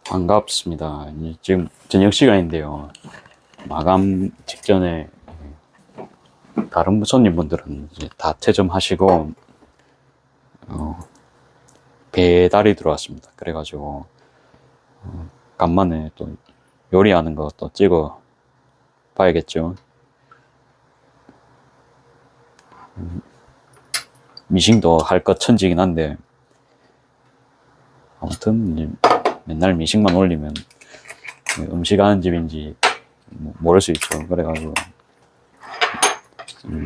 반갑습니다. 이제 지금 저녁 시간인데요. 마감 직전에 다른 손님분들은 이제 다 퇴점하시고 배달이 들어왔습니다. 그래가지고 간만에 또 요리하는 거 또 찍어 봐야겠죠. 미싱도 할 것 천지긴 한데 아무튼 이제 맨날 미싱만 올리면 음식 하는 집인지 모를 수 있죠. 그래가지고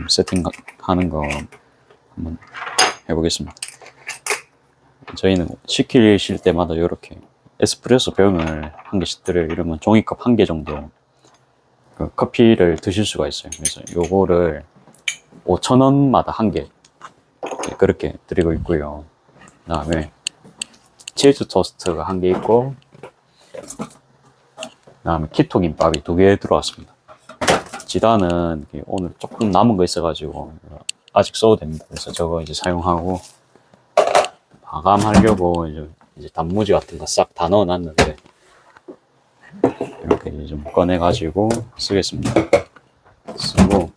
세팅하는 거 한번 해보겠습니다. 저희는 시키실 때마다 이렇게 에스프레소 병을 한 개씩 드려요. 이러면 종이컵 한 개 정도 그 커피를 드실 수가 있어요. 그래서 요거를 5,000원마다 한 개 그렇게 드리고 있고요. 그 다음에 치즈 토스트가 한 개 있고, 그 다음에 키토 김밥이 2개 들어왔습니다. 지단은 오늘 조금 남은 거 있어가지고 아직 써도 됩니다. 그래서 저거 이제 사용하고 마감하려고 이제 단무지 같은 거 싹 다 넣어놨는데 이렇게 이제 좀 꺼내가지고 쓰겠습니다. 쓰고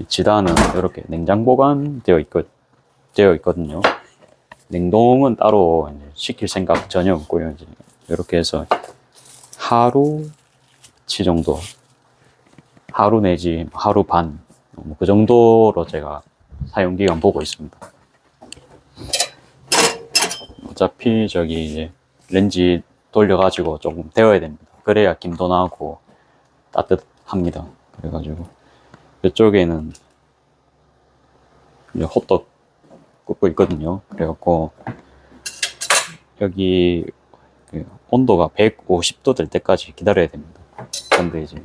지단은 이렇게 냉장 보관되어 있거든요. 냉동은 따로 시킬 생각 전혀 없고요. 이제 이렇게 해서 하루치 정도, 하루 내지 하루 반, 그 정도로 제가 사용 기간 보고 있습니다. 어차피 저기 이제 렌지 돌려가지고 조금 데워야 됩니다. 그래야 김도 나고 따뜻합니다. 그래가지고 이쪽에는 이제 호떡 굽고 있거든요. 그래갖고 여기 온도가 150도 될 때까지 기다려야 됩니다. 근데 이제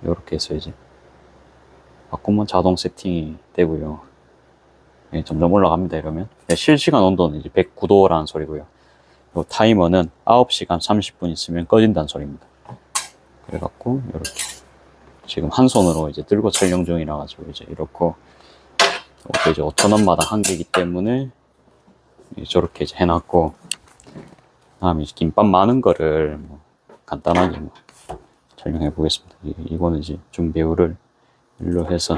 이렇게 해서 이제 바꾸면 자동 세팅이 되고요. 네, 점점 올라갑니다. 이러면 실시간 온도는 이제 109도라는 소리고요. 그리고 타이머는 9시간 30분 있으면 꺼진다는 소리입니다. 그래갖고 이렇게 지금 한 손으로 이제 들고 촬영 중이라 가지고 이제 이렇고 이제 5,000원마다 한 개이기 때문에 저렇게 이제 해놨고, 다음에 김밥 많은 거를 간단하게 촬영해 보겠습니다. 이거는 이제 준비물을 일로 해서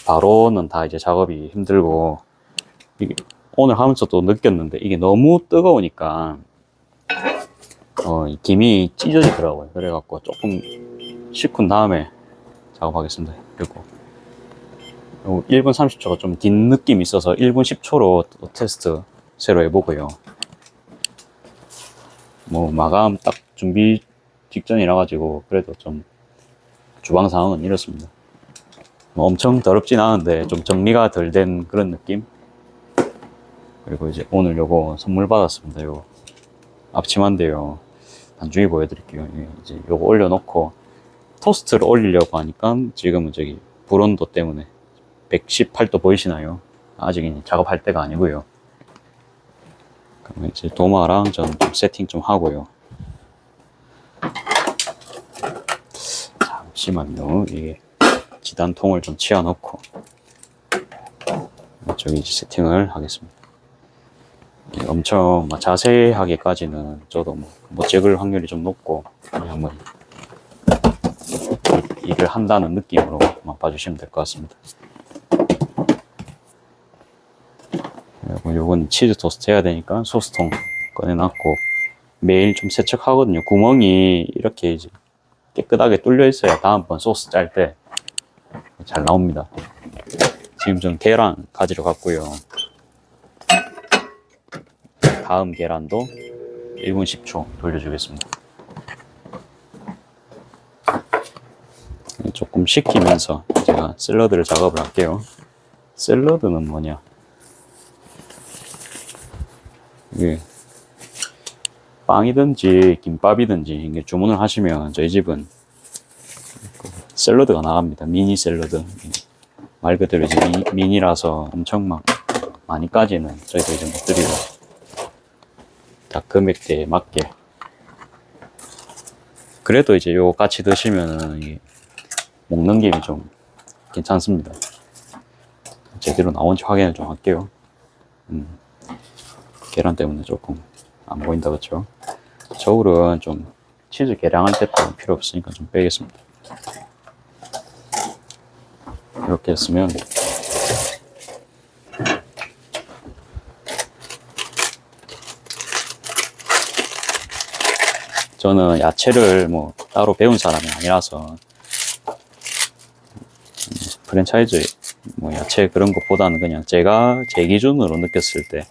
바로는 다 이제 작업이 힘들고, 이게 오늘 하면서 또 느꼈는데 이게 너무 뜨거우니까 김이 찢어지더라고요. 그래갖고 조금 식은 다음에 작업하겠습니다. 그리고 1분 30초가 좀 긴 느낌이 있어서 1분 10초로 또 테스트 새로 해보고요. 마감 딱 준비 직전이라 가지고 그래도 좀 주방 상황은 이렇습니다. 엄청 더럽진 않은데 좀 정리가 덜 된 그런 느낌. 그리고 이제 오늘 요거 선물 받았습니다. 요거 앞치마인데요. 나중에 보여드릴게요. 이제 요거 올려놓고 토스트를 올리려고 하니까 지금은 저기 불온도 때문에 118도 보이시나요? 아직 작업할 때가 아니고요. 그러면 이제 도마랑 좀 세팅 좀 하고요. 잠시만요. 이게 지단통을 좀 치워놓고 이쪽에 이제 세팅을 하겠습니다. 엄청 자세하게까지는 저도 못 찍을 확률이 좀 높고 그냥 한번 일을 한다는 느낌으로만 봐주시면 될 것 같습니다. 그리고 요건 치즈 토스트 해야 되니까 소스통 꺼내놨고 매일 좀 세척하거든요. 구멍이 이렇게 이제 깨끗하게 뚫려 있어야 다음번 소스 짤 때 잘 나옵니다. 지금 좀 계란 가지러 갔고요. 다음 계란도 1분 10초 돌려주겠습니다. 조금 식히면서 제가 샐러드를 작업을 할게요. 샐러드는 뭐냐? 이게 빵이든지 김밥이든지 이게 주문을 하시면 저희 집은 샐러드가 나갑니다. 미니 샐러드. 말 그대로 이제 미니라서 엄청 많이까지는 저희도 이제 못 드리고 딱 금액대에 맞게. 그래도 이제 요 같이 드시면은 먹는 김이 좀 괜찮습니다. 제대로 나온지 확인을 좀 할게요. 계란 때문에 조금 안 보인다, 그쵸? 저울은 좀 치즈 계량할 때 필요 없으니까 좀 빼겠습니다. 이렇게 했으면 저는 야채를 뭐 따로 배운 사람이 아니라서 프랜차이즈 뭐 야채 그런 것보다는 그냥 제가 제 기준으로 느꼈을 때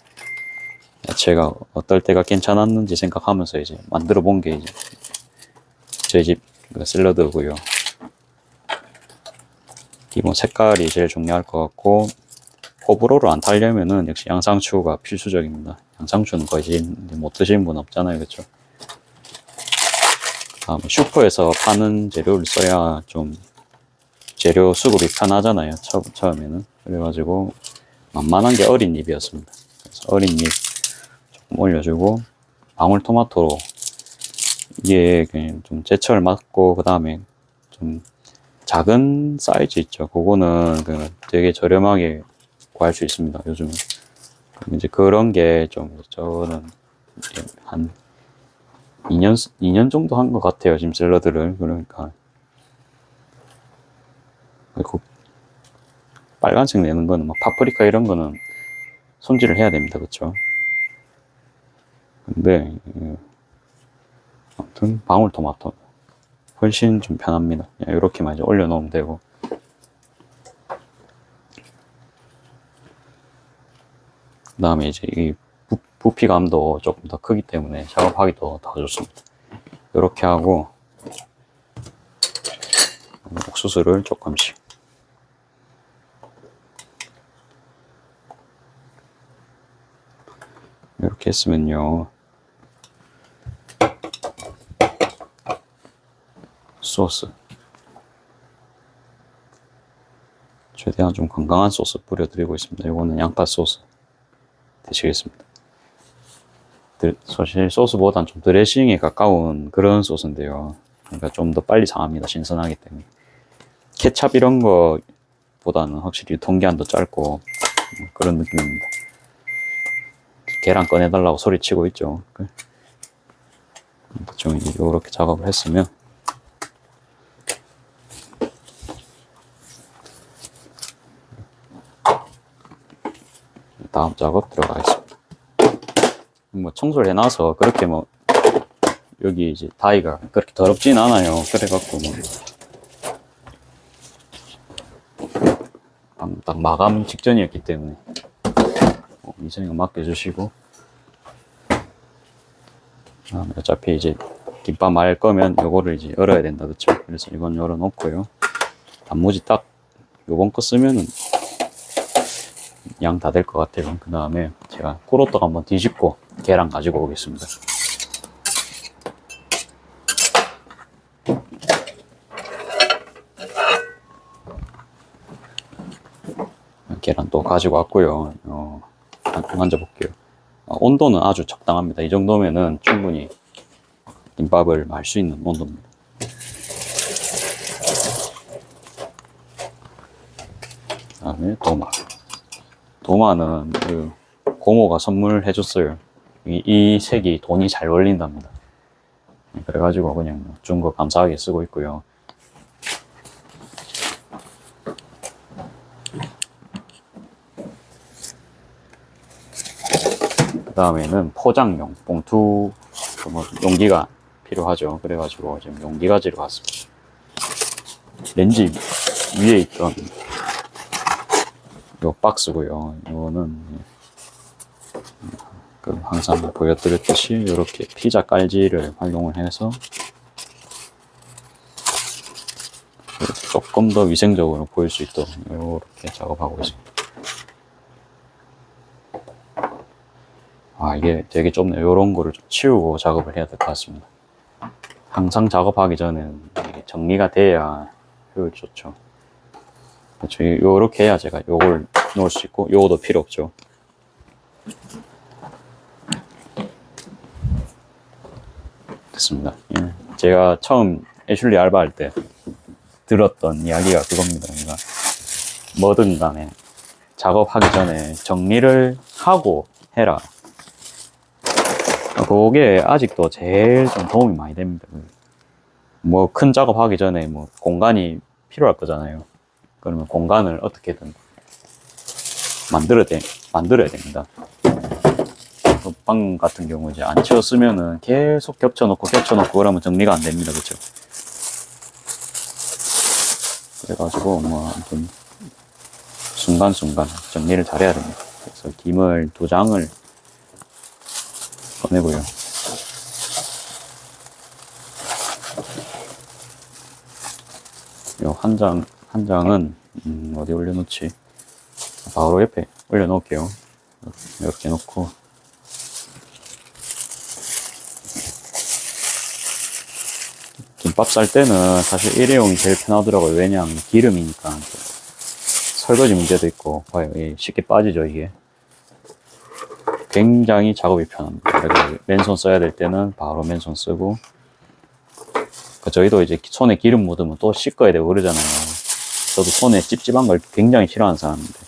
야채가 어떨 때가 괜찮았는지 생각하면서 이제 만들어 본 게 이제 저희 집 샐러드고요. 기본 색깔이 제일 중요할 것 같고, 호불호를 안 타려면은 역시 양상추가 필수적입니다. 양상추는 거의 이제 못 드시는 분 없잖아요, 그렇죠? 슈퍼에서 파는 재료를 써야 좀 재료 수급이 편하잖아요, 처음에는. 그래가지고 만만한 게 어린 잎이었습니다. 그래서 어린 잎 조금 올려주고, 방울토마토로 이게 그냥 좀 제철 맞고, 그 다음에 좀 작은 사이즈 있죠. 그거는 되게 저렴하게 구할 수 있습니다, 요즘은. 이제 그런 게 좀 저는 한 2년 정도 한 것 같아요, 지금 샐러드를. 그러니까 그 빨간색 내는 거는 막 파프리카 이런 거는 손질을 해야 됩니다, 그쵸? 근데 아무튼 방울토마토 훨씬 좀 편합니다. 이렇게만 이제 올려놓으면 되고. 그 다음에 이제 이 부피감도 조금 더 크기 때문에 작업하기도 더 좋습니다. 이렇게 하고 옥수수를 조금씩 이렇게 했으면요, 소스 최대한 좀 건강한 소스 뿌려드리고 있습니다. 이거는 양파 소스 드시겠습니다. 사실 소스보단 좀 드레싱에 가까운 그런 소스인데요, 그러니까 좀 더 빨리 상합니다, 신선하기 때문에. 케찹 이런 거보다는 확실히 유통기한도 짧고 그런 느낌입니다. 계란 꺼내달라고 소리치고 있죠. 좀 이렇게 작업을 했으면 다음 작업 들어가겠습니다. 뭐 청소를 해놔서 그렇게 뭐 여기 이제 다이가 그렇게 더럽진 않아요. 그래갖고 뭐 딱 마감 직전이었기 때문에 이성이가 맡겨주시고, 어차피 이제 김밥 말 거면 요거를 이제 열어야 된다, 그쵸? 그래서 이건 열어놓고요. 단무지 딱 요번 거 쓰면은 양 다 될 것 같아요. 그 다음에 제가 꿀호떡 한번 뒤집고 계란 가지고 오겠습니다. 계란 또 가지고 왔고요. 만져볼게요. 온도는 아주 적당합니다. 이 정도면은 충분히 김밥을 말 수 있는 온도입니다. 그 다음에 도마는 그 고모가 선물해줬어요. 이 색이 돈이 잘 어울린답니다. 그래가지고 그냥 준 거 감사하게 쓰고 있고요. 그 다음에는 포장용 봉투 뭐 용기가 필요하죠. 그래가지고 지금 용기 가지러 갔습니다. 렌즈 위에 있던 요 박스고요. 이거는 항상 보여드렸듯이 이렇게 피자 깔지를 활용을 해서 조금 더 위생적으로 보일 수 있도록 이렇게 작업하고 있습니다. 이게 되게 좁네요. 이런 거를 좀 치우고 작업을 해야 될 것 같습니다. 항상 작업하기 전에는 정리가 돼야 효율이 좋죠. 그렇죠. 요렇게 해야 제가 요걸 놓을 수 있고, 요거도 필요 없죠. 됐습니다. 예. 제가 처음 애슐리 알바할 때 들었던 이야기가 그겁니다. 그러니까 뭐든 간에 작업하기 전에 정리를 하고 해라. 그게 아직도 제일 좀 도움이 많이 됩니다. 뭐 큰 작업하기 전에 뭐 공간이 필요할 거잖아요. 그러면 공간을 어떻게든 만들어야 됩니다. 방 같은 경우 이제 안 치웠으면은 계속 겹쳐놓고 그러면 정리가 안 됩니다. 그쵸? 그래가지고 뭐 아무튼 순간순간 정리를 잘해야 됩니다. 그래서 김을 2장을 꺼내고요. 요 한 장은 어디 올려놓지? 바로 옆에 올려놓을게요. 이렇게 놓고 김밥 쌀 때는 사실 일회용이 제일 편하더라고요. 왜냐하면 기름이니까. 설거지 문제도 있고, 봐요. 쉽게 빠지죠, 이게. 굉장히 작업이 편합니다. 그래서 맨손 써야 될 때는 바로 맨손 쓰고, 저희도 이제 손에 기름 묻으면 또 씻어야 되고 그러잖아요. 저도 손에 찝찝한 걸 굉장히 싫어하는 사람인데,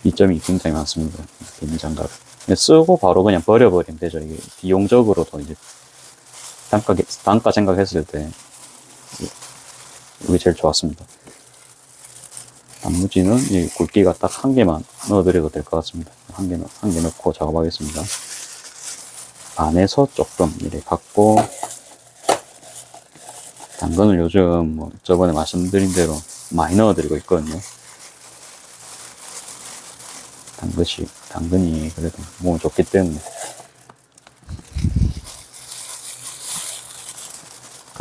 이점이 굉장히 많습니다. 김장갑. 쓰고 바로 그냥 버려버리면 되죠. 이게 비용적으로도 이제 단가 생각했을 때, 이게 제일 좋았습니다. 단무지는 이 굵기가 딱 1개만 넣어드려도 될 것 같습니다. 한 개 넣고 작업하겠습니다. 반에서 조금 이렇게 갖고, 당근을 요즘 뭐 저번에 말씀드린 대로 많이 넣어드리고 있거든요. 당근이 그래도 몸에 좋기 때문에.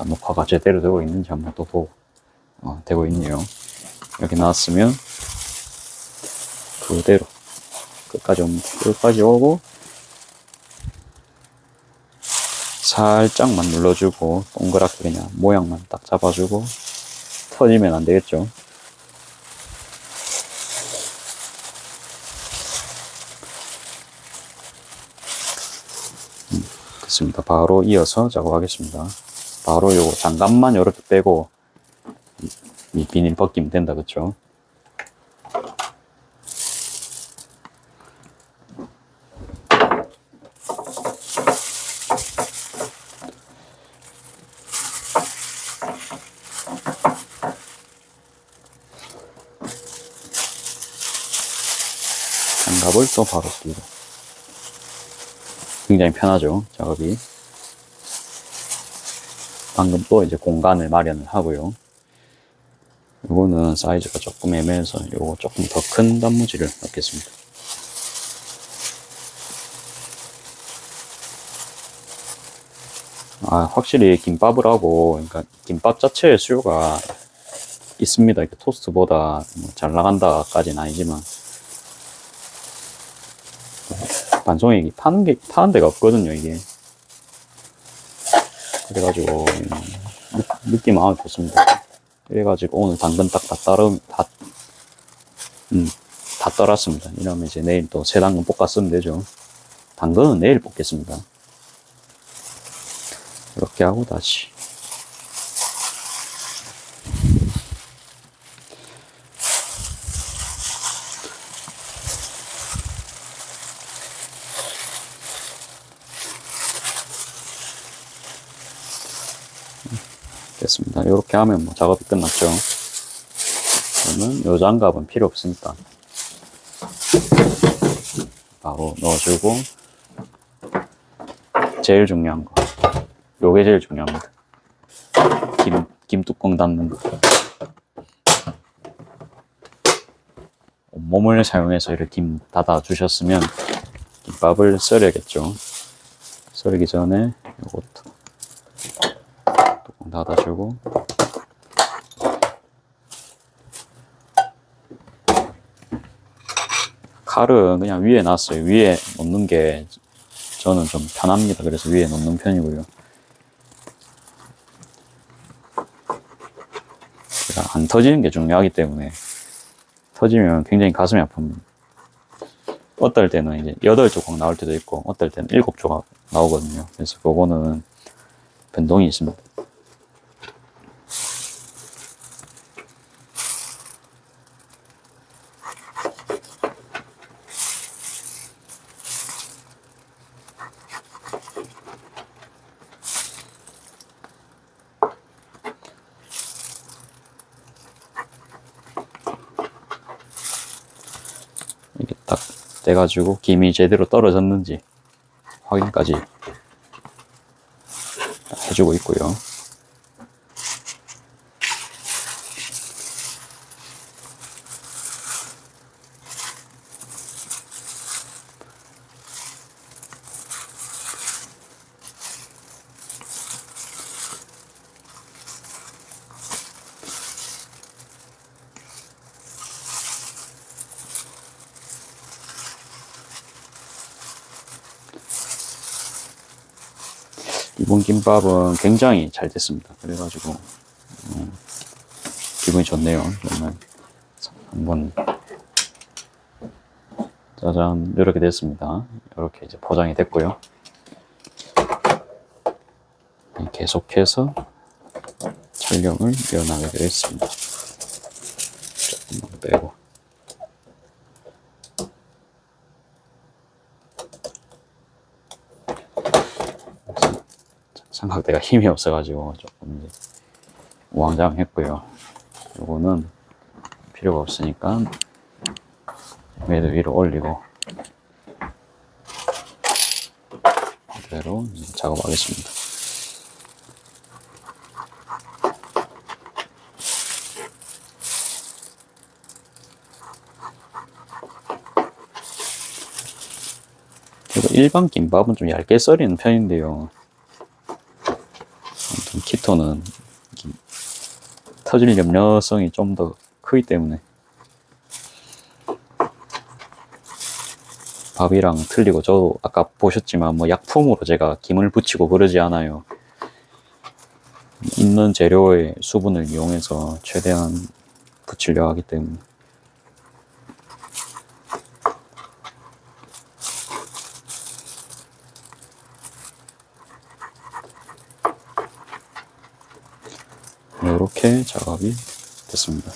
녹화가 제대로 되고 있는지 한번 또 보고, 되고 있네요. 이렇게 나왔으면 그대로 끝까지 오고 살짝만 눌러주고 동그랗게 그냥 모양만 딱 잡아주고 터지면 안 되겠죠. 됐습니다. 바로 이어서 작업하겠습니다. 바로 요거 장갑만 이렇게 빼고 이 비닐 벗기면 된다, 그쵸? 장갑을 또 바로 끼고 굉장히 편하죠, 작업이. 방금 또 이제 공간을 마련을 하고요. 이거는 사이즈가 조금 애매해서 요거 조금 더 큰 단무지를 넣겠습니다. 확실히 김밥을 하고, 그러니까 김밥 자체의 수요가 있습니다. 이렇게 토스트보다 잘 나간다까지는 아니지만, 반송이 파는 데가 없거든요, 이게. 그래가지고, 느낌 아주 좋습니다. 그래가지고 오늘 당근 딱 다 떨었습니다. 이러면 이제 내일 또 새 당근 볶아 쓰면 되죠. 당근은 내일 볶겠습니다. 이렇게 하고 다시. 됐습니다. 이렇게 하면 뭐 작업이 끝났죠. 그러면 요 장갑은 필요 없으니까 바로 넣어주고, 제일 중요한 거, 요게 제일 중요합니다. 김 뚜껑 닫는 거. 온몸을 사용해서 이렇게 김 닫아 주셨으면 김밥을 썰어야겠죠. 썰기 전에 요것도 뚜껑 닫아주고, 칼은 그냥 위에 놨어요. 위에 놓는 게 저는 좀 편합니다. 그래서 위에 놓는 편이고요. 제가 안 터지는 게 중요하기 때문에, 터지면 굉장히 가슴이 아픕니다. 어떨 때는 이제 8조각 나올 때도 있고, 어떨 때는 7조각 나오거든요. 그래서 그거는 변동이 있습니다. 딱 떼가지고 김이 제대로 떨어졌는지 확인까지 해주고 있고요. 이번 김밥은 굉장히 잘 됐습니다. 그래가지고 기분이 좋네요. 정말 한번 짜잔 이렇게 됐습니다. 이렇게 이제 포장이 됐고요. 계속해서 촬영을 이어나가게 됐습니다. 조금만 빼고. 삼각대가 힘이 없어가지고 조금 이제 우왕좌왕했고요. 요거는 필요가 없으니까 매도 위로 올리고 그대로 작업하겠습니다. 일반 김밥은 좀 얇게 썰이는 편인데요. 아무튼 키토는 터질 염려성이 좀 더 크기 때문에 밥이랑 틀리고, 저도 아까 보셨지만 뭐 약품으로 제가 김을 붙이고 그러지 않아요. 있는 재료의 수분을 이용해서 최대한 붙이려 하기 때문에. 이렇게 작업이 됐습니다.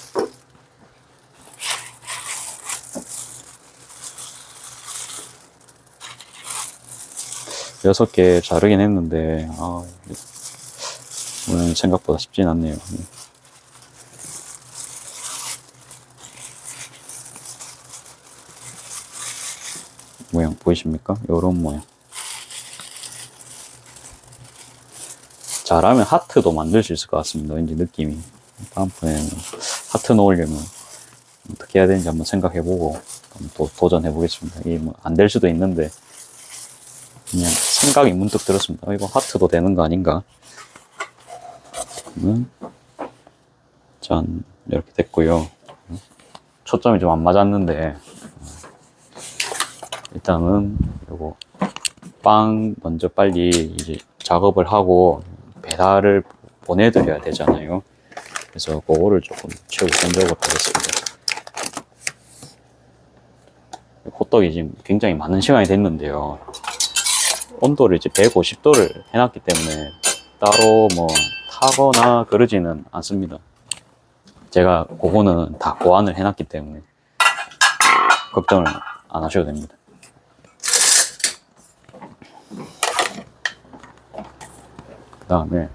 여섯 개 자르긴 했는데 오늘 생각보다 쉽진 않네요. 모양 보이십니까? 이런 모양. 잘하면 하트도 만들 수 있을 것 같습니다. 왠지 느낌이. 다음번에는 하트 넣으려면 어떻게 해야 되는지 한번 생각해보고 또 도전해보겠습니다. 이게 뭐 안 될 수도 있는데 그냥 생각이 문득 들었습니다. 이거 하트도 되는 거 아닌가? 짠, 이렇게 됐고요. 초점이 좀 안 맞았는데 일단은 요거 빵 먼저 빨리 이제 작업을 하고 배달을 보내드려야 되잖아요. 그래서 그거를 조금 최우선적으로 하겠습니다. 호떡이 지금 굉장히 많은 시간이 됐는데요. 온도를 이제 150도를 해놨기 때문에 따로 뭐 타거나 그러지는 않습니다. 제가 그거는 다 보완을 해놨기 때문에 걱정을 안 하셔도 됩니다. 그 다음에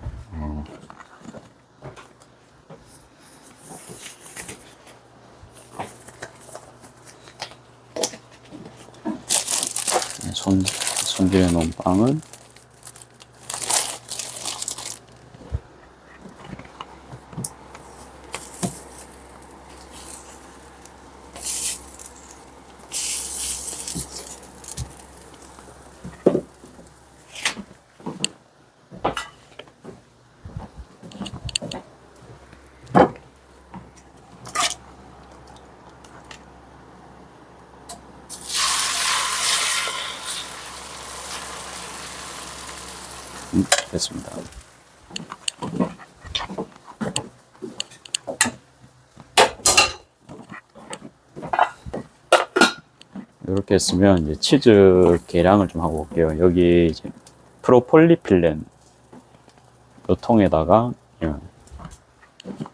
손질해 놓은 빵을 됐습니다. 이렇게 했으면 이제 치즈 계량을 좀 하고 올게요. 여기 이제 프로폴리필렌 이 통에다가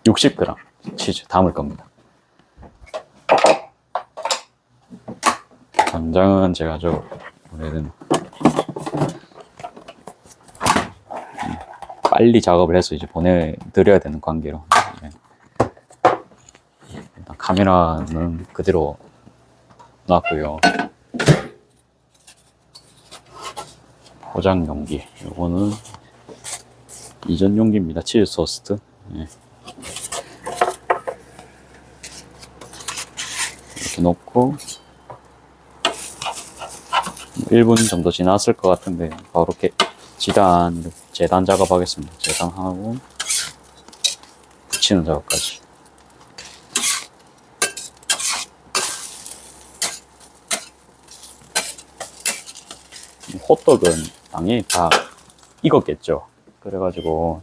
60g 치즈 담을 겁니다. 당장은 제가 오래된 빨리 작업을 해서 이제 보내드려야 되는 관계로 일단 카메라는 그대로 놨고요. 포장 용기. 요거는 이전 용기입니다. 치즈 토스트. 예. 이렇게 놓고 1분 정도 지났을 것 같은데 바로 이렇게 재단 작업하겠습니다. 재단하고 붙이는 작업까지. 호떡은 당연히 다 익었겠죠. 그래가지고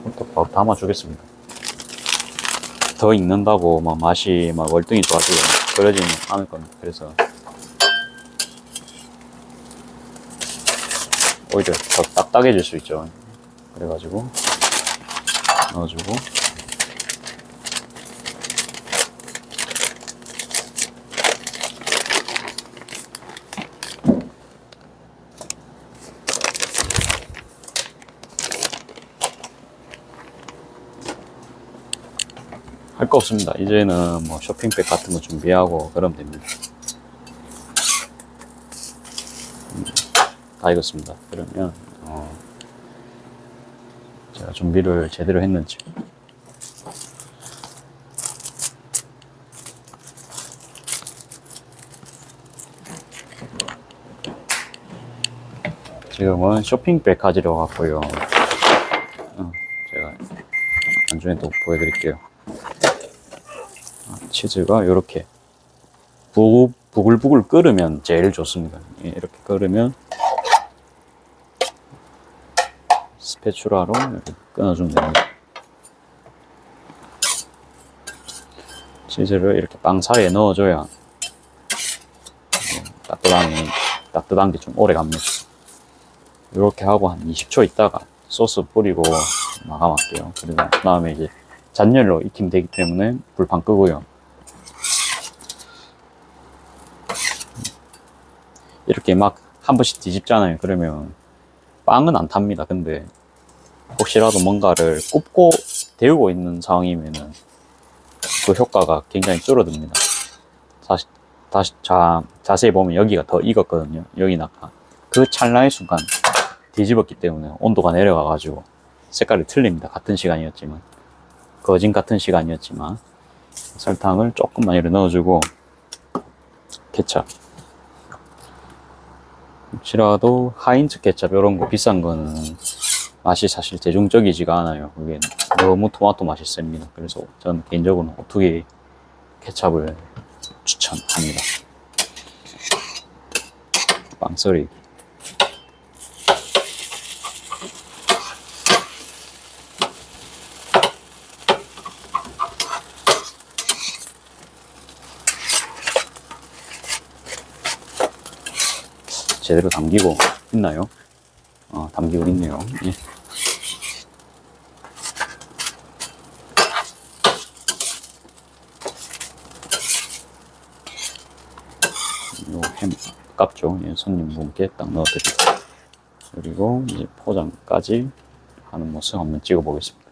호떡 바로 담아주겠습니다. 더 익는다고 막 맛이 막 월등히 좋아지고 그러지는 않을 겁니다. 그래서 오히려 더 딱딱해질 수 있죠. 그래가지고 넣어주고 할 거 없습니다. 이제는 뭐 쇼핑백 같은 거 준비하고 그러면 됩니다. 다 익었습니다. 그러면 제가 준비를 제대로 했는지 지금은 쇼핑백 가지러 갔고요. 제가 나중에 또 보여드릴게요. 치즈가 이렇게 부글부글 끓으면 제일 좋습니다. 이렇게 끓으면 스패츌라로 이렇게 끊어주면 됩니다. 치즈를 이렇게 빵 사이에 넣어줘야 따뜻한 게 좀 오래 갑니다. 이렇게 하고 한 20초 있다가 소스 뿌리고 마감할게요. 그리고 그 다음에 이제 잔열로 익히면 되기 때문에 불판 끄고요. 이렇게 막 한 번씩 뒤집잖아요. 그러면 빵은 안 탑니다. 근데 혹시라도 뭔가를 굽고 데우고 있는 상황이면은 그 효과가 굉장히 줄어듭니다. 자세히 보면 여기가 더 익었거든요. 여기는 아까 그 찰나의 순간 뒤집었기 때문에 온도가 내려가가지고 색깔이 틀립니다. 같은 시간이었지만 거진 같은 시간이었지만 설탕을 조금만 이렇게 넣어주고 케첩 혹시라도 하인츠 케첩 이런 거 비싼 거는 맛이 사실 대중적이지가 않아요. 그게 너무 토마토 맛이 셉니다. 그래서 저는 개인적으로는 오뚜기 케첩을 추천합니다. 빵 썰이 제대로 담기고 있나요? 담기고 있네요. 예. 요 햄 깝죠. 예, 손님분께 딱 넣어드리고 그리고 이제 포장까지 하는 모습 한번 찍어 보겠습니다.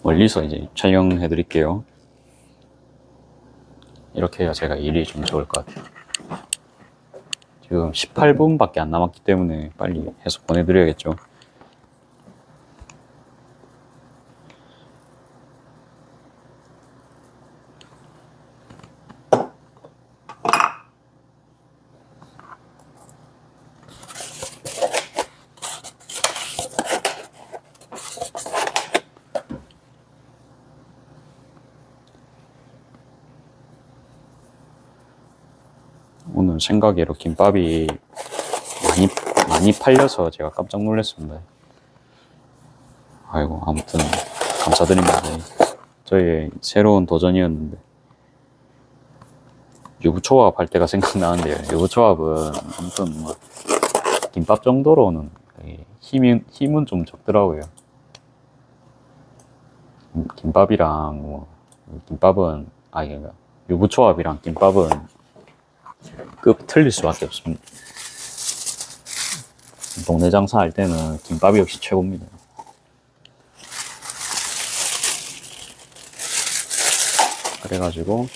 멀리서 이제 촬영해 드릴게요. 이렇게 해야 제가 일이 좀 좋을 것 같아요. 지금 18분밖에 안 남았기 때문에 빨리 해서 보내드려야겠죠. 오늘 생각외로 김밥이 많이 팔려서 제가 깜짝 놀랐습니다. 아이고, 아무튼 감사드립니다. 저의 새로운 도전이었는데 유부초밥 할 때가 생각나는데요. 유부초밥은 아무튼 뭐 김밥 정도로는 힘은 좀 적더라고요. 김밥이랑 김밥은 유부초밥이랑 김밥은 급 틀릴 수밖에 없습니다. 동네 장사 할 때는 김밥이 역시 최고입니다. 그래가지고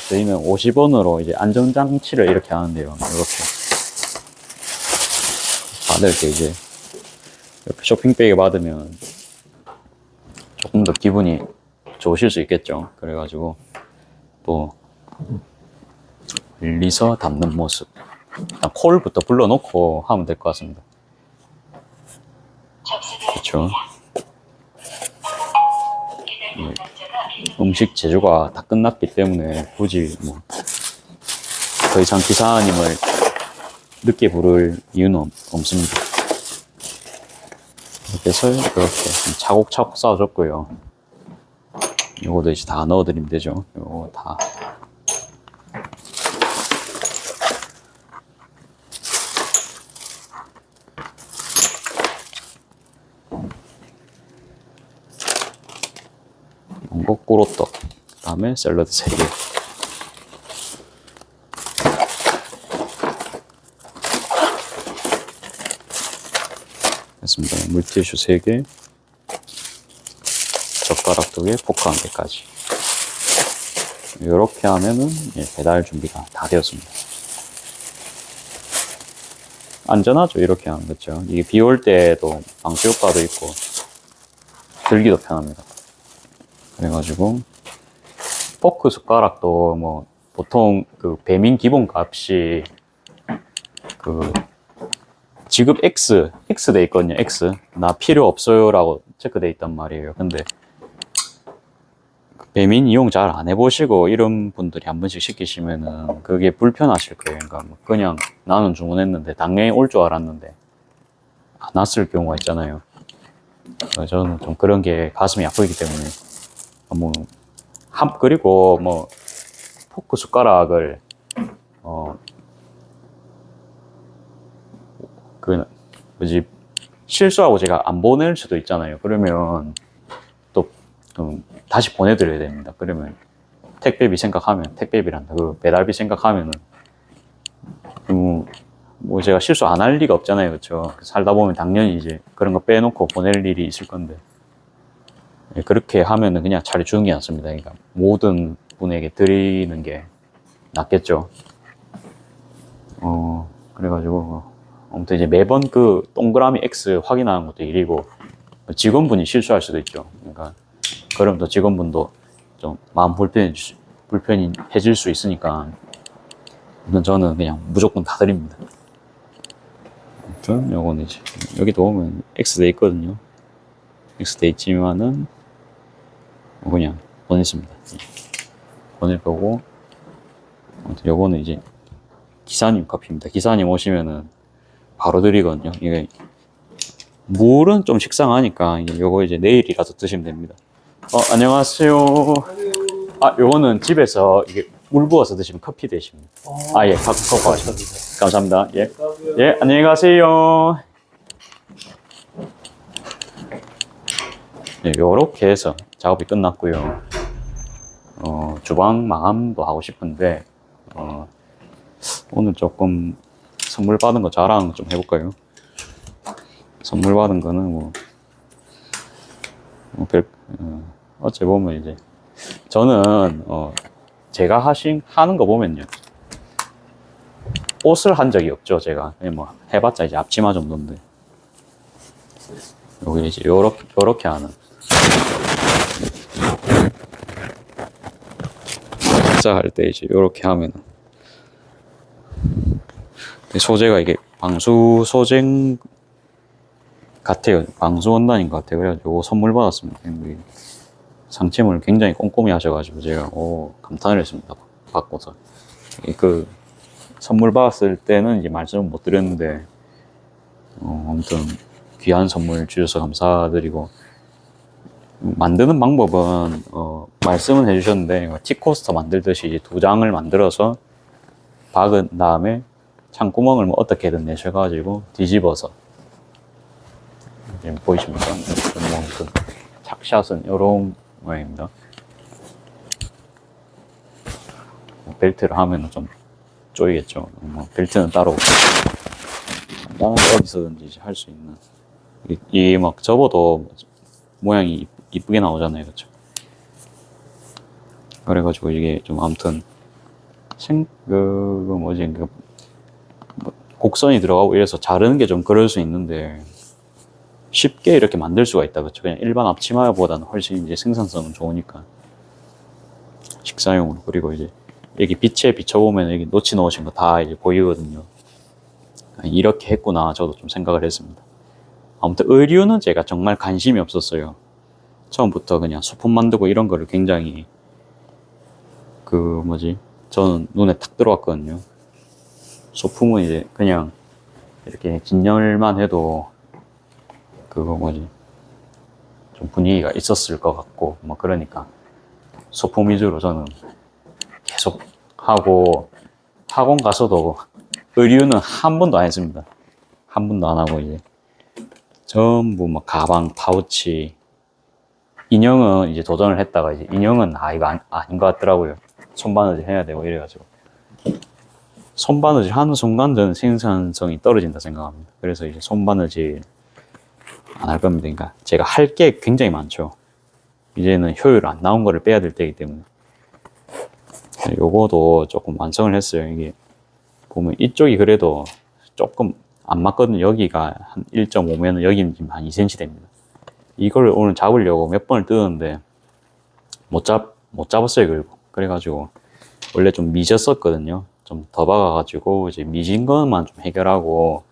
저희는 50원으로 이제 안전장치를 이렇게 하는데요. 이렇게 받을 때 이제 이렇게 쇼핑백에 받으면 조금 더 기분이 좋으실 수 있겠죠. 그래가지고 또 밀리서 담는 모습, 일단 콜부터 불러놓고 하면 될 것 같습니다. 그렇죠. 음식 제조가 다 끝났기 때문에 굳이 뭐 더 이상 기사님을 늦게 부를 이유는 없습니다. 이렇게 해서 이렇게 차곡차곡 쌓아줬고요. 요거도 이제 다 넣어드리면 되죠. 요거 다. 요거 꼬로떡. 그 다음에 샐러드 3개. 됐습니다. 물티슈 3개. 젓가락 2개, 포크 1개까지. 이렇게 하면은 배달 준비가 다 되었습니다. 안전하죠, 이렇게 하면. 그렇죠. 이게 비 올 때도 방수 효과도 있고 들기도 편합니다. 그래가지고 포크 숟가락도 뭐 보통 그 배민 기본 값이 그 지급 X 돼 있거든요. X 나 필요 없어요라고 체크돼 있단 말이에요. 근데 배민 이용 잘 안 해보시고 이런 분들이 한 번씩 시키시면은 그게 불편하실 거예요. 그러니까 뭐 그냥 나는 주문했는데 당연히 올 줄 알았는데 안 왔을 경우가 있잖아요. 저는 좀 그런 게 가슴이 아프기 때문에 그리고 뭐 포크 숟가락을 실수하고 제가 안 보낼 수도 있잖아요. 그러면 또 다시 보내드려야 됩니다. 그러면 택배비 생각하면, 택배비란다. 그 배달비 생각하면은 뭐 제가 실수 안 할 리가 없잖아요. 그렇죠? 살다 보면 당연히 이제 그런 거 빼놓고 보낼 일이 있을 건데 그렇게 하면은 그냥 차라리 주는 게 낫습니다. 그러니까 모든 분에게 드리는 게 낫겠죠. 그래가지고 아무튼 이제 매번 그 동그라미 X 확인하는 것도 일이고 직원분이 실수할 수도 있죠. 그러니까 그럼 또 직원분도 좀 마음 불편해질 수 있으니까 저는 그냥 무조건 다 드립니다. 아무튼 요거는 이제 여기 보면 X 돼 있거든요. X 돼 있지만은 그냥 보냈습니다. 보낼 거고 아무튼 요거는 이제 기사님 커피입니다. 기사님 오시면은 바로 드리거든요. 이게 물은 좀 식상하니까 요거 이제 내일이라도 드시면 됩니다. 안녕하세요. 요거는 집에서 이게 물 부어서 드시면 커피 되십니다. 예, 갖고 가십니다. 감사합니다. 예. 예, 안녕히 가세요. 네, 요렇게 해서 작업이 끝났고요. 주방 마감도 하고 싶은데, 오늘 조금 선물 받은 거 자랑 좀 해볼까요? 선물 받은 거는 어째 보면 이제 저는 제가 하는 거 보면요 옷을 한 적이 없죠. 제가 그냥 뭐 해봤자 이제 앞치마 정도인데 여기 이제 요렇게 하는 할 때 이제 요렇게 하면은 소재가 이게 방수 소재 같아요. 방수 원단인 것 같아요. 그래가지고 요거 선물 받았습니다. 상침을 굉장히 꼼꼼히 하셔가지고 제가 감탄을 했습니다. 받고서 그 선물 받았을 때는 이제 말씀을 못 드렸는데 아무튼 귀한 선물 주셔서 감사드리고 만드는 방법은 말씀은 해주셨는데 티코스터 만들듯이 이제 2장을 만들어서 박은 다음에 창구멍을 뭐 어떻게든 내셔가지고 뒤집어서 지금 보이십니까? 그 착샷은 이런 모양입니다. 벨트를 하면 좀 쪼이겠죠. 벨트는 따로 나는 어디서든지 할 수 있는 이 막 접어도 모양이 이쁘게 나오잖아요. 그렇죠? 그래가지고 이게 좀 아무튼 곡선이 들어가고 이래서 자르는 게 좀 그럴 수 있는데 쉽게 이렇게 만들 수가 있다. 그렇죠? 그냥 일반 앞치마보다는 훨씬 이제 생산성은 좋으니까 식사용으로. 그리고 이제 여기 빛에 비춰보면 여기 노치 넣으신 거 다 이제 보이거든요. 이렇게 했구나 저도 좀 생각을 했습니다. 아무튼 의류는 제가 정말 관심이 없었어요. 처음부터 그냥 소품 만들고 이런 거를 굉장히 저는 눈에 탁 들어왔거든요. 소품은 이제 그냥 이렇게 진열만 해도 좀 분위기가 있었을 것 같고 뭐 그러니까 소품 위주로 저는 계속 하고 학원 가서도 의류는 한 번도 안 했습니다. 한 번도 안 하고 이제 전부 뭐 가방, 파우치, 인형은 이제 도전을 했다가 이제 인형은 이거 아닌 것 같더라고요. 손바느질 해야 되고 이래가지고 손바느질 하는 순간 저는 생산성이 떨어진다 생각합니다. 그래서 이제 손바느질 안 할 겁니다. 그러니까 제가 할 게 굉장히 많죠. 이제는 효율 안 나온 거를 빼야 될 때이기 때문에 요거도 조금 완성을 했어요. 이게 보면 이쪽이 그래도 조금 안 맞거든요. 여기가 한 1.5면 여기는 지금 한 2cm 됩니다. 이걸 오늘 잡으려고 몇 번을 뜯었는데 못 잡았어요. 결국 그래가지고 원래 좀 미졌었거든요. 좀 더 박아가지고 이제 미진 것만 좀 해결하고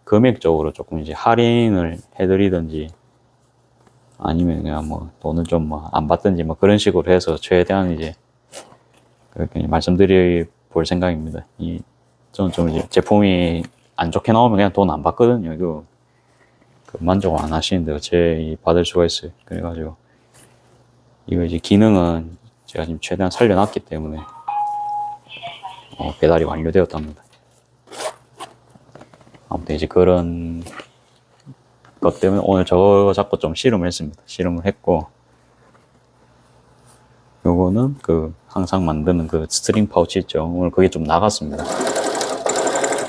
금액적으로 조금 이제 할인을 해드리든지 아니면 그냥 뭐 돈을 좀 뭐 안 받든지 뭐 그런 식으로 해서 최대한 이제 그렇게 말씀드려 볼 생각입니다. 저는 좀 이제 제품이 안 좋게 나오면 그냥 돈 안 받거든요. 이거 만족을 안 하시는데 어째 받을 수가 있어요. 그래가지고 이거 이제 기능은 제가 지금 최대한 살려놨기 때문에 배달이 완료되었답니다. 아무튼 이제 그런 것 때문에 오늘 저거 잡고 좀 실험을 했습니다. 실험을 했고 요거는 항상 만드는 스트링 파우치 있죠. 오늘 그게 좀 나갔습니다.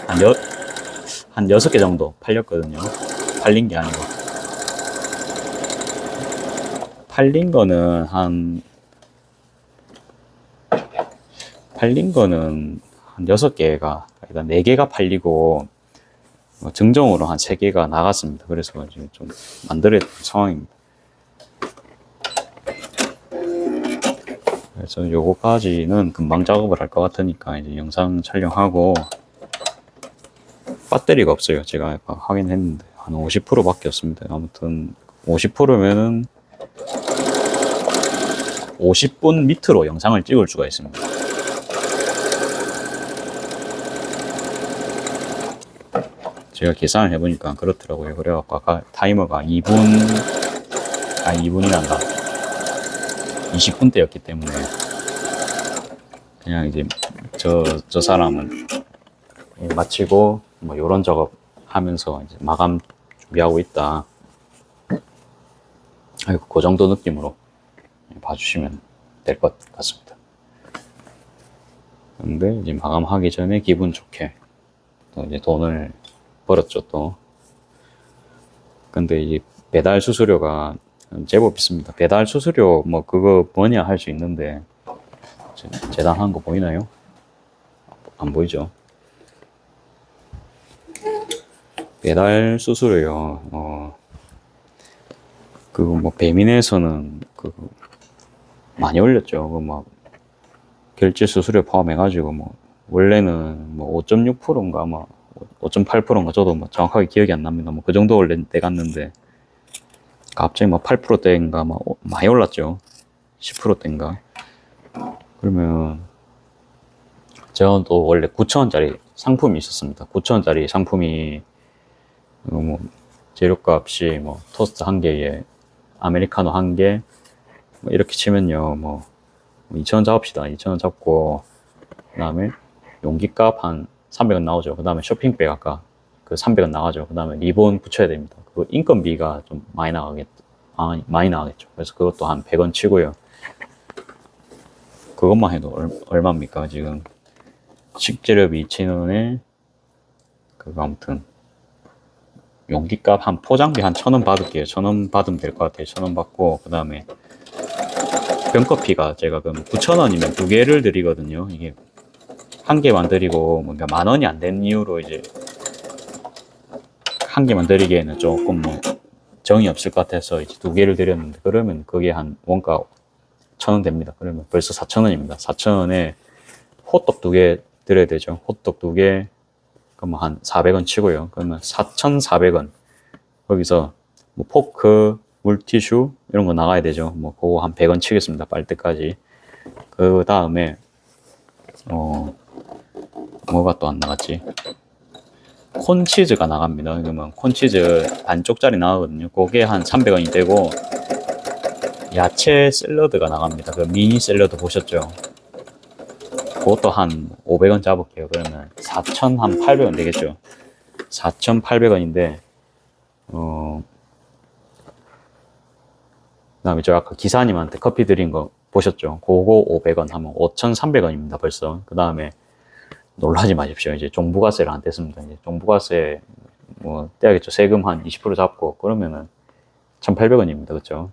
한 6개 정도 팔렸거든요. 팔린 게 아니고 팔린 거는 한 6개가, 그러니까 4개가 팔리고, 증정으로 한 3개가 나갔습니다. 그래서 지금 좀 만들어야 되는 상황입니다. 그래서 요거까지는 금방 작업을 할 것 같으니까 이제 영상 촬영하고, 배터리가 없어요. 제가 아까 확인했는데, 한 50% 밖에 없습니다. 아무튼, 50%면은 50분 밑으로 영상을 찍을 수가 있습니다. 제가 계산을 해보니까 그렇더라고요. 그래갖고 아까 타이머가 2분이 난다. 20분대였기 때문에 그냥 이제 저 사람은 마치고 뭐 요런 작업 하면서 이제 마감 준비하고 있다. 그 정도 느낌으로 봐주시면 될 것 같습니다. 근데 이제 마감하기 전에 기분 좋게 또 이제 돈을 벌었죠, 또. 근데 이제 배달 수수료가 제법 비쌉니다. 배달 수수료 뭐 그거 뭐냐 할 수 있는데 재단한 거 보이나요? 안 보이죠? 배달 수수료요. 그거 뭐 배민에서는 많이 올렸죠. 막 결제 수수료 포함해가지고 뭐 원래는 뭐 5.6%인가 뭐 5.8%인가 저도 뭐 정확하게 기억이 안 납니다. 뭐 그 정도 원래 돼갔는데 갑자기 뭐 8%대인가 뭐 많이 올랐죠. 10%대인가. 그러면 저는 또 원래 9,000원짜리 상품이 있었습니다. 9,000원짜리 상품이 뭐 재료값이 뭐 토스트 한 개에 아메리카노 한 개, 뭐 이렇게 치면요, 뭐 2,000원 잡읍시다. 2,000원 잡고 그다음에 용기값 한 300원 나오죠. 그 다음에 쇼핑백 아까 300원 나가죠. 그 다음에 리본 붙여야 됩니다. 그 인건비가 좀 많이 나가겠죠. 그래서 그것도 한 100원 치고요. 그것만 해도 얼마입니까? 지금 식재료비 2,000원에 아무튼 용기값 한 포장비 한 1,000원 받을게요. 1,000원 받으면 될 것 같아요. 1,000원 받고 그 다음에 병커피가 제가 그럼 9,000원이면 두 개를 드리거든요. 이게 한 개만 드리고 뭔가 10,000원이 안 된 이유로 이제 한 개만 드리기에는 조금 뭐 정이 없을 것 같아서 이제 두 개를 드렸는데, 그러면 그게 한 원가 1,000원 됩니다. 그러면 벌써 4,000원입니다. 4,000원에 호떡 두 개 드려야 되죠. 호떡 두 개, 그러면 한 400원 치고요. 그러면 4,400원. 거기서 뭐 포크, 물티슈 이런 거 나가야 되죠. 뭐 그거 한 100원 치겠습니다. 빨대까지. 그 다음에 뭐가 또 안 나갔지? 콘치즈가 나갑니다. 그러면 콘치즈 반쪽짜리 나가거든요. 그게 한 300원이 되고, 야채 샐러드가 나갑니다. 그 미니 샐러드 보셨죠? 그것도 한 500원 잡을게요. 그러면 4,800원 되겠죠. 4,800원인데, 그다음에 저 아까 기사님한테 커피 드린 거 보셨죠? 그거 500원 하면 5,300원입니다. 벌써. 그 다음에 놀라지 마십시오. 이제 종부가세를 안 뗐습니다. 이제 종부가세 뭐 떼야겠죠. 세금 한 20% 잡고 그러면은 1,800원입니다. 그렇죠?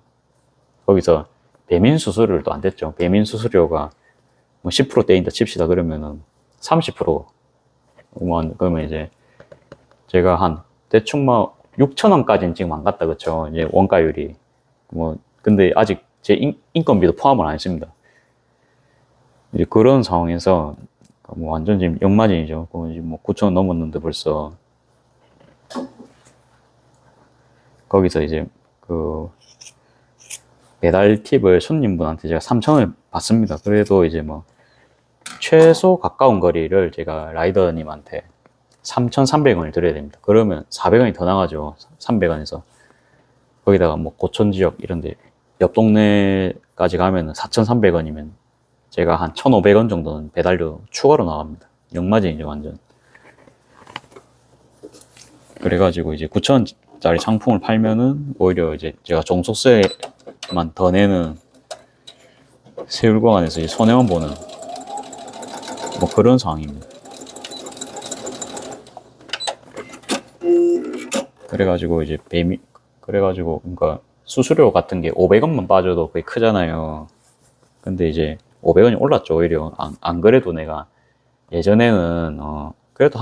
거기서 배민 수수료를 또 안 뗐죠. 배민 수수료가 뭐 10% 떼인다 칩시다. 그러면은 30%. 그러면 이제 제가 한 대충 뭐 6,000원까지는 지금 안 갔다. 그렇죠? 이제 원가율이 뭐 근데 아직 제 인건비도 포함을 안 했습니다. 이제 그런 상황에서 뭐 완전 지금 역마진이죠. 지금 뭐 9,000원 넘었는데 벌써. 거기서 이제 그 배달 팁을 손님분한테 제가 3,000원을 받습니다. 그래도 이제 뭐 최소 가까운 거리를 제가 라이더님한테 3,300원을 드려야 됩니다. 그러면 400원이 더 나가죠. 300원에서. 거기다가 뭐 고촌 지역 이런데 옆 동네까지 가면은 4,300원이면 제가 한 1,500원 정도는 배달료 추가로 나갑니다. 역마진이죠, 완전. 그래가지고 이제 9,000원짜리 상품을 팔면은 오히려 이제 제가 종속세만 더 내는 세율공원에서 이제 손해만 보는 뭐 그런 상황입니다. 그래가지고 이제 그래가지고 그러니까 수수료 같은 게 500원만 빠져도 거의 크잖아요. 근데 이제 500원이 올랐죠. 오히려 안 그래도 내가 예전에는 그래도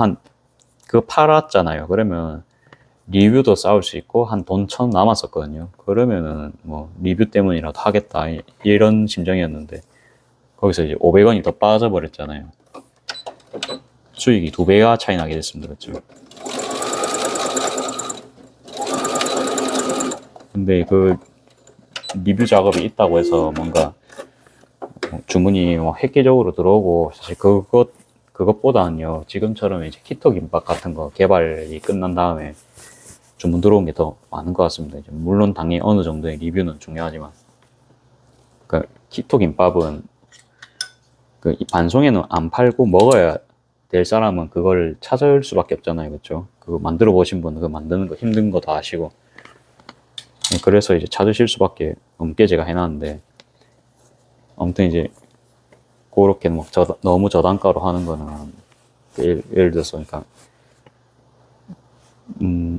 그거 팔았잖아요. 그러면 리뷰도 쌓을 수 있고 한 돈 1,000 남았었거든요. 그러면은 뭐 리뷰 때문이라도 하겠다 이런 심정이었는데, 거기서 이제 500원이 더 빠져버렸잖아요. 수익이 2배가 차이 나게 됐습니다. 그렇죠? 근데 그 리뷰 작업이 있다고 해서 뭔가 주문이 획기적으로 들어오고, 사실 그것보다는요, 지금처럼 이제 키토 김밥 같은 거 개발이 끝난 다음에 주문 들어온 게 더 많은 것 같습니다. 물론 당연히 어느 정도의 리뷰는 중요하지만, 그 키토 김밥은 그 반송에는 안 팔고 먹어야 될 사람은 그걸 찾을 수밖에 없잖아요. 그렇죠? 그거 만들어 보신 분은 그 만드는 거 힘든 거 다 아시고, 그래서 이제 찾으실 수밖에 없게 제가 해놨는데, 아무튼 이제 그렇게 막 너무 저단가로 하는 거는 예를 들어서 그러니까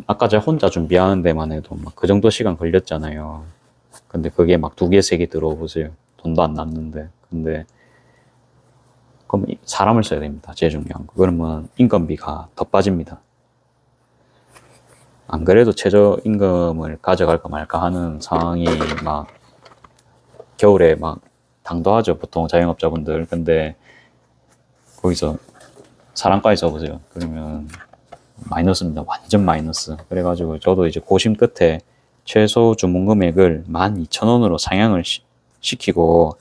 아까 제가 혼자 준비하는 데만 해도 막 그 정도 시간 걸렸잖아요. 근데 그게 막 2개, 3개 들어보세요. 돈도 안 남는데. 근데 그럼 사람을 써야 됩니다. 제일 중요한 거. 그러면 인건비가 더 빠집니다. 안 그래도 최저임금을 가져갈까 말까 하는 상황이 막 겨울에 막 당도하죠. 보통 자영업자분들. 근데 거기서 사람까지 써보세요. 그러면 마이너스입니다. 완전 마이너스. 그래가지고 저도 이제 고심 끝에 최소 주문 금액을 12,000원으로 상향을 시키고,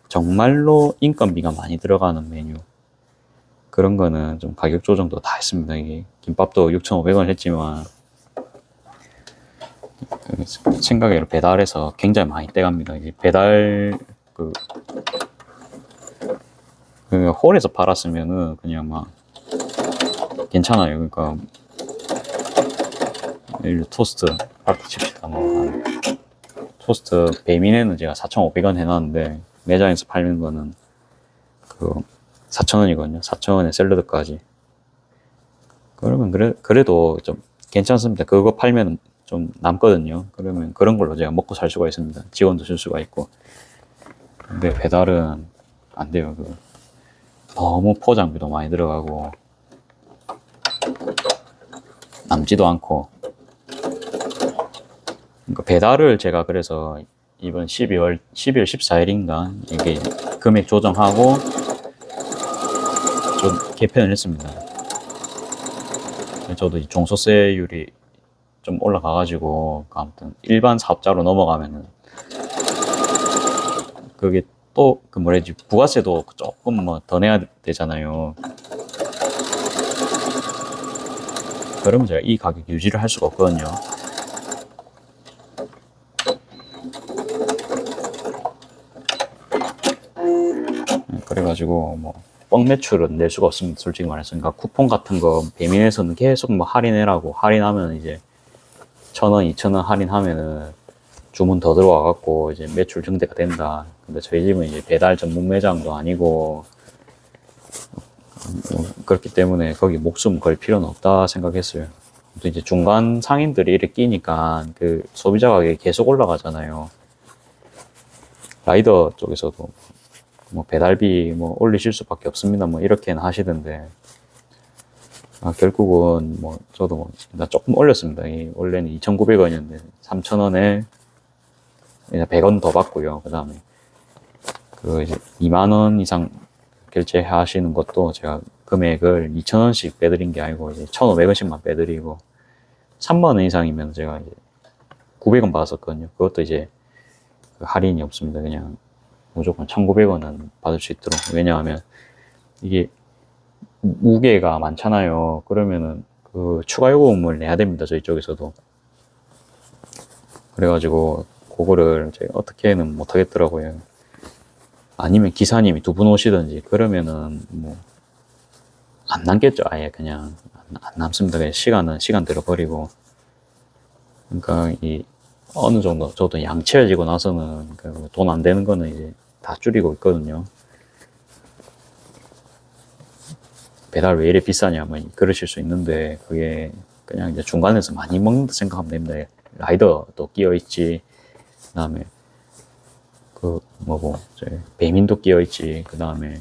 정말로 인건비가 많이 들어가는 메뉴, 그런 거는 좀 가격 조정도 다 했습니다. 이게 김밥도 6,500원 했지만 생각외로 배달해서 굉장히 많이 떼갑니다. 이게 배달 그 홀에서 팔았으면은 그냥 막 괜찮아요. 그러니까 토스트 파트 칩시다. 토스트 배민에는 제가 4,500원 해놨는데 매장에서 팔는 거는 그 4,000원이거든요. 4,000원에 샐러드까지. 그러면 그래도 좀 괜찮습니다. 그거 팔면 좀 남거든요. 그러면 그런 걸로 제가 먹고 살 수가 있습니다. 직원도 줄 수가 있고. 근데 배달은 안 돼요. 너무 포장비도 많이 들어가고 남지도 않고. 그러니까 배달을 제가 그래서 이번 12월 14일인가 이게 금액 조정하고 좀 개편을 했습니다. 저도 이 종소세율이 좀 올라가가지고 아무튼 일반 사업자로 넘어가면은 그게 또 그 뭐라지 부가세도 조금 뭐 더 내야 되잖아요. 그러면 제가 이 가격 유지를 할 수가 없거든요. 그래가지고 뭐 뻥 매출은 낼 수가 없습니다. 솔직히 말해서. 그러니까 쿠폰 같은 거 배민에서는 계속 뭐 할인해라고 할인하면 이제 1,000원, 2,000원 할인하면은 주문 더 들어와갖고 이제 매출 증대가 된다. 근데 저희 집은 이제 배달 전문 매장도 아니고 그렇기 때문에 거기 목숨 걸 필요는 없다 생각했어요. 또 이제 중간 상인들이 이렇게 끼니까 그 소비자 가격이 계속 올라가잖아요. 라이더 쪽에서도 뭐 배달비 뭐 올리실 수밖에 없습니다. 뭐 이렇게는 하시던데 결국은 뭐 저도 뭐 조금 올렸습니다. 원래는 2,900원이었는데 3,000원에 100원 더 받고요. 그 다음에 그 이제 2만 원 이상 결제하시는 것도 제가 금액을 2,000원씩 빼드린 게 아니고 이제 1,500원씩만 빼드리고 3만 원 이상이면 제가 이제 900원 받았었거든요. 그것도 이제 그 할인이 없습니다. 그냥 무조건 1,900원은 받을 수 있도록. 왜냐하면 이게 무게가 많잖아요. 그러면은 그 추가 요금을 내야 됩니다. 저희 쪽에서도. 그래가지고 그거를 제가 어떻게는 못 하겠더라고요. 아니면 기사님이 2분 오시든지 그러면은 뭐 안 남겠죠. 아예 그냥 안 남습니다. 그냥 시간은 시간대로 버리고. 그러니까 이 어느 정도 저도 양치해지고 나서는 그 돈 안 되는 거는 이제 다 줄이고 있거든요. 배달 왜 이래 비싸냐 뭐 그러실 수 있는데 그게 그냥 이제 중간에서 많이 먹는다 생각하면 됩니다. 라이더도 끼어 있지. 그다음에 그 뭐고 배민도 끼어 있지. 그다음에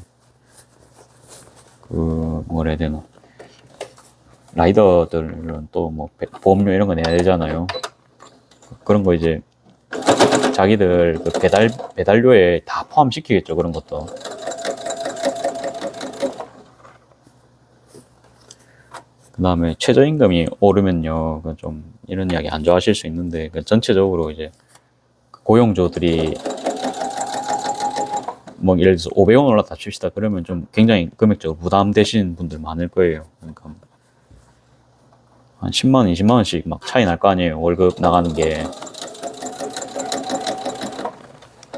그 뭐라 해야 되나, 라이더들은 또 뭐 보험료 이런 거 내야 되잖아요. 그런 거 이제 자기들 그 배달료에 다 포함시키겠죠. 그런 것도. 그 다음에 최저임금이 오르면요, 좀 이런 이야기 안 좋아하실 수 있는데 전체적으로 이제 고용주들이 뭐 예를 들어서 500원 올랐다 칩시다. 그러면 좀 굉장히 금액적으로 부담되시는 분들 많을 거예요. 그러니까 한 10만 원, 20만 원씩 막 차이 날 거 아니에요. 월급 나가는 게.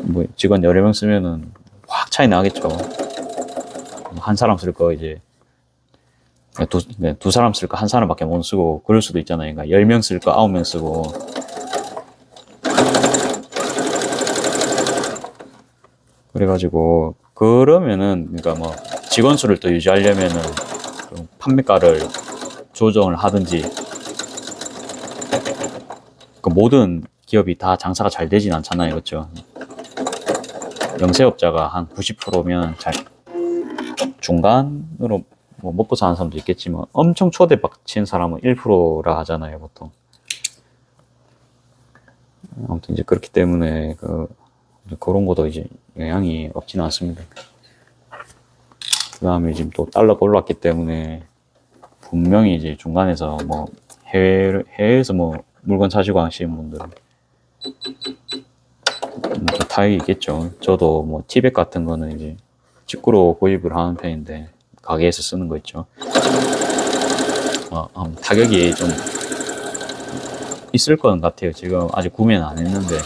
뭐 직원 여러 명 쓰면은 확 차이 나겠죠. 한 사람 쓸 거 이제 두 사람 쓸 거 한 사람밖에 못 쓰고 그럴 수도 있잖아요. 그러니까 10명 쓸 거 9명 쓰고. 그래가지고 그러면은 그러니까 뭐 직원 수를 또 유지하려면은 판매가를 조정을 하든지. 그 모든 기업이 다 장사가 잘 되진 않잖아요. 그렇죠? 영세업자가 한 90%면 잘 중간으로 뭐 먹고 사는 사람도 있겠지만 엄청 초대박친 사람은 1%라 하잖아요, 보통. 아무튼 이제 그렇기 때문에 그런 것도 이제 영향이 없지는 않습니다. 그 다음에 지금 또 달러가 올랐기 때문에 분명히 이제 중간에서 뭐 해외에서 뭐 물건 사시고 하시는 분들은 타격이 있겠죠. 저도 뭐 티백 같은 거는 이제 직구로 구입을 하는 편인데 가게에서 쓰는 거 있죠. 타격이 좀 있을 것 같아요. 지금 아직 구매는 안 했는데.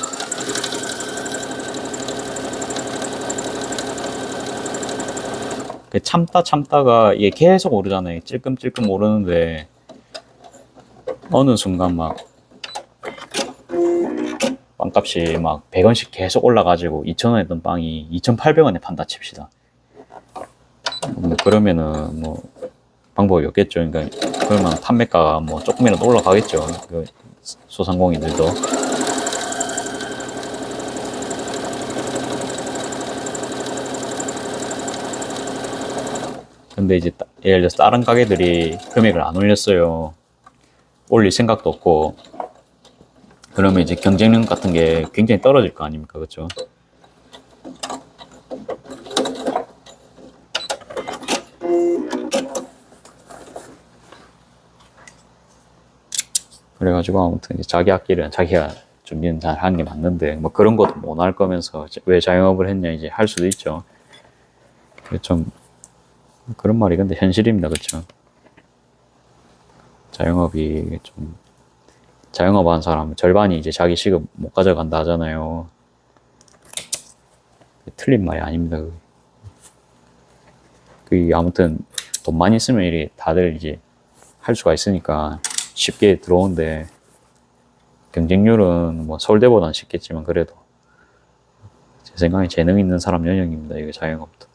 참다가 이게 계속 오르잖아요. 찔끔찔끔 오르는데 어느 순간 막 빵값이 막 100원씩 계속 올라가지고 2,000원 했던 빵이 2,800원에 판다 칩시다. 그러면은 뭐 방법이 없겠죠. 그러니까 그러면 판매가가 뭐 조금이라도 올라가겠죠. 그 소상공인들도. 근데 이제 예를 들어서 다른 가게들이 금액을 안 올렸어요. 올릴 생각도 없고. 그러면 이제 경쟁력 같은 게 굉장히 떨어질 거 아닙니까? 그렇죠? 그래가지고 아무튼 이제 자기 앞길은 자기가 준비는 잘 하는 게 맞는데 뭐 그런 것도 못 할 거면서 왜 자영업을 했냐 이제 할 수도 있죠. 좀 그런 말이 근데 현실입니다. 그렇죠? 자영업이 좀 자영업 하는 사람 절반이 이제 자기 시급 못 가져간다 하잖아요. 틀린 말이 아닙니다. 그 아무튼 돈 많이 쓰면 이게 다들 이제 할 수가 있으니까 쉽게 들어오는데 경쟁률은 뭐 서울대보다는 쉽겠지만 그래도 제 생각에 재능 있는 사람 영역입니다. 이게 자영업도.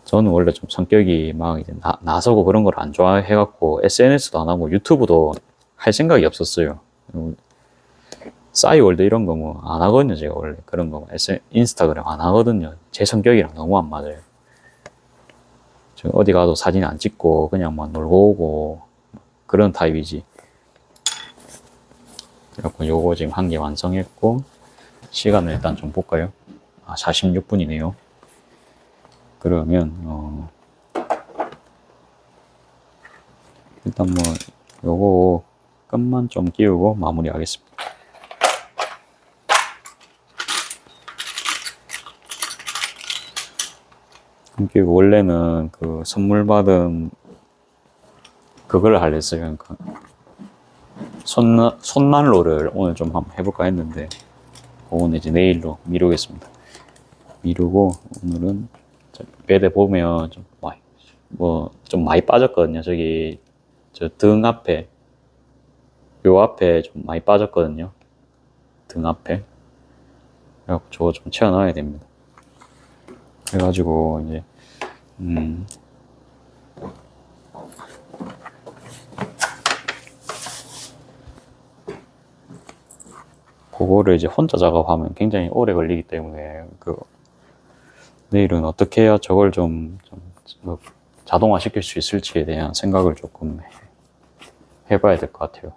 저는 원래 좀 성격이 막 이제 나서고 그런 걸 안 좋아해갖고 SNS도 안 하고 유튜브도 할 생각이 없었어요. 싸이월드 이런 거 뭐 안 하거든요. 제가 원래 그런 거 인스타그램 안 하거든요. 제 성격이랑 너무 안 맞아요. 저 어디 가도 사진 안 찍고 그냥 막 놀고 오고 그런 타입이지. 그래갖고 요거 지금 한 개 완성했고 시간을 일단 좀 볼까요? 46분이네요. 그러면 일단 뭐 요거 끝만 좀 끼우고 마무리하겠습니다. 그리고 원래는 그 선물 받은 그걸 하려 했어요. 그러니까 손난로를 오늘 좀 한번 해볼까 했는데 그거는 이제 내일로 미루겠습니다. 미루고 오늘은 배대 보면 좀 많이 빠졌거든요. 저기 저 등 앞에 요 앞에 좀 많이 빠졌거든요. 등 앞에. 그래갖고 저거 좀 채워놔야 됩니다. 그래가지고 이제 그거를 이제 혼자 작업하면 굉장히 오래 걸리기 때문에 내일은 어떻게 해야 저걸 좀 자동화 시킬 수 있을지에 대한 생각을 조금 해봐야 될 것 같아요.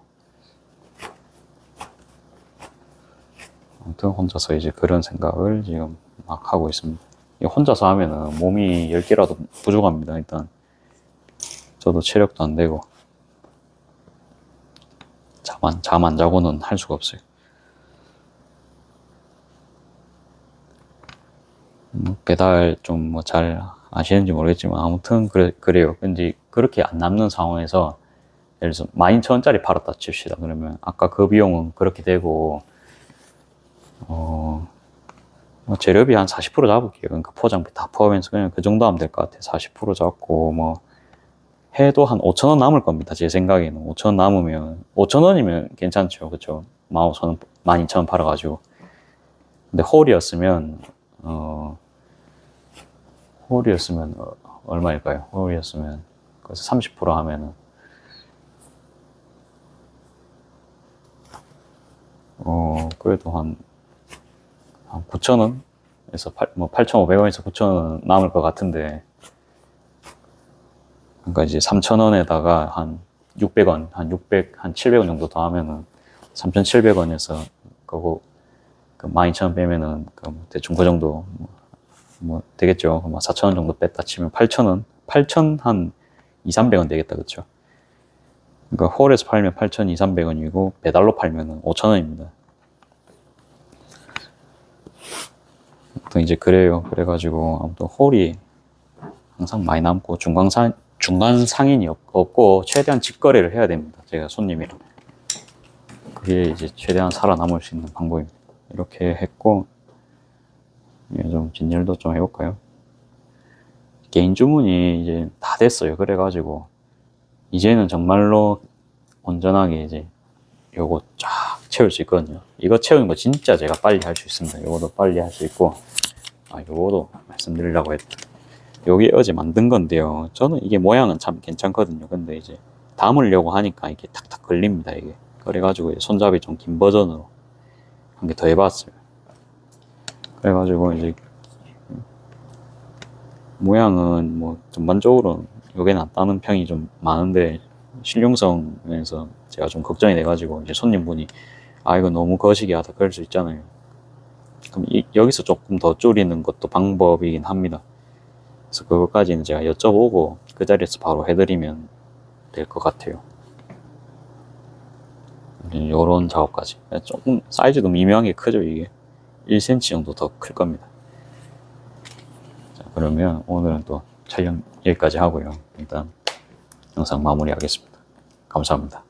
아무튼 혼자서 이제 그런 생각을 지금 막 하고 있습니다. 혼자서 하면은 몸이 10개라도 부족합니다. 일단 저도 체력도 안 되고 잠 안 자고는 할 수가 없어요. 배달 좀 뭐 잘 아시는지 모르겠지만 아무튼 그래요. 근데 그렇게 안 남는 상황에서 예를 들어서 12,000원짜리 팔았다 칩시다. 그러면 아까 그 비용은 그렇게 되고 뭐 재료비 한 40% 잡을게요. 그러니까 포장비 다 포함해서 그냥 그 정도 하면 될 것 같아요. 40% 잡고 뭐 해도 한 5,000원 남을 겁니다. 제 생각에는 5,000원 남으면 5,000원이면 괜찮죠. 그쵸? 15,000원, 12,000원 팔아가지고. 근데 홀이었으면 얼마일까요? 홀이었으면 그래서 30% 하면은 그래도 한 9,000원에서 8,500원에서 9,000원 남을 것 같은데 그러니까 이제 3,000원에다가 한 600원, 한 700원 정도 더 하면은 3,700원에서 그거 12,000원 빼면은 대충 그 정도 뭐 되겠죠. 4,000원 정도 뺐다 치면 8,000원, 8,000 한 2,300원 되겠다. 그쵸? 그러니까 홀에서 팔면 8,200~300원이고 배달로 팔면은 5,000원입니다. 아무튼 이제 그래요. 그래가지고 아무튼 홀이 항상 많이 남고 중간 상인이 없고 최대한 직거래를 해야 됩니다. 제가 손님이랑. 그게 이제 최대한 살아남을 수 있는 방법입니다. 이렇게 했고 좀 진열도 좀 해볼까요? 개인 주문이 이제 다 됐어요. 그래가지고 이제는 정말로 온전하게 이제 요거 쫙 채울 수 있거든요. 이거 채우는 거 진짜 제가 빨리 할 수 있습니다. 요거도 빨리 할 수 있고 요거도 말씀드리려고 여기 어제 만든 건데요. 저는 이게 모양은 참 괜찮거든요. 근데 이제 담으려고 하니까 이게 탁탁 걸립니다, 이게. 그래가지고 이제 손잡이 좀 긴 버전으로 한 개 더 해봤어요. 그래가지고 이제 모양은 뭐 전반적으로 요게 낫다는 평이 좀 많은데 실용성에서 제가 좀 걱정이 돼가지고 이제 손님분이 아 이거 너무 거시기하다 그럴 수 있잖아요. 그럼 여기서 조금 더 줄이는 것도 방법이긴 합니다. 그래서 그것까지는 제가 여쭤보고 그 자리에서 바로 해드리면 될 것 같아요. 요런 작업까지. 조금 사이즈도 미묘하게 크죠, 이게. 1cm 정도 더 클 겁니다. 자, 그러면 오늘은 또 촬영 여기까지 하고요. 일단 영상 마무리하겠습니다. 감사합니다.